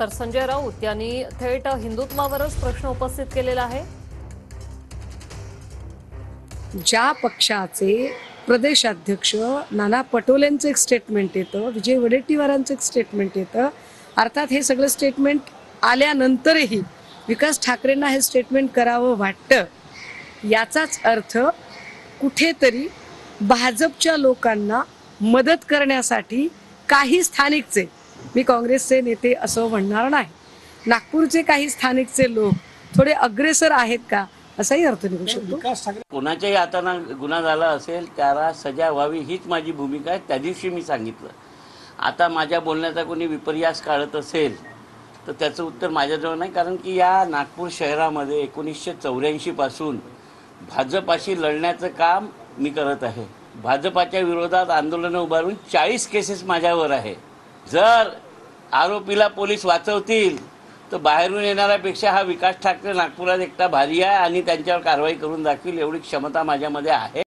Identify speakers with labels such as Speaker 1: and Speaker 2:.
Speaker 1: तर संजय राऊत यांनी थेट हिंदुत्वावरच प्रश्न उपस्थित केलेला आहे।
Speaker 2: ज्या पक्षाचे प्रदेशाध्यक्ष नाना पटोलेंचं एक स्टेटमेंट येतं, विजय वडेट्टीवारांचं एक स्टेटमेंट येतं, अर्थात हे सगळं स्टेटमेंट आल्यानंतरही विकास ठाकरेंना हे स्टेटमेंट करावं वाटतं, याचाच अर्थ कुठेतरी भाजपच्या लोकांना मदत करण्यासाठी काही स्थानिकचे, मी काँग्रेसचे नेते असं म्हणणार नाही, नागपूरचे काही स्थानिकचे लोक थोडे अग्रेसर आहेत का असाही अर्थ निघू शकतो।
Speaker 3: कोणाच्याही हाताना गुन्हा झाला असेल त्याला सजा व्हावी हीच माझी भूमिका आहे। त्या दिवशी मी सांगितलं। आता माझ्या बोलण्याचा कोणी विपर्यास काढत असेल तर त्याचं उत्तर माझ्याजवळ नाही, कारण की या नागपूर शहरामध्ये 1984 पासून भाजपाशी लढण्याचं काम मी करत आहे। भाजपाच्या विरोधात आंदोलनं उभारून 40 केसेस माझ्यावर आहे। जर आरोपीला पोलीस वाचवतील तर बाहेरून येणाऱ्यापेक्षा हा विकास ठाकरे नागपुरात एकटा भारी आहे आणि त्यांच्यावर कारवाई करून दाखवेल एवढी क्षमता माझ्यामध्ये आहे।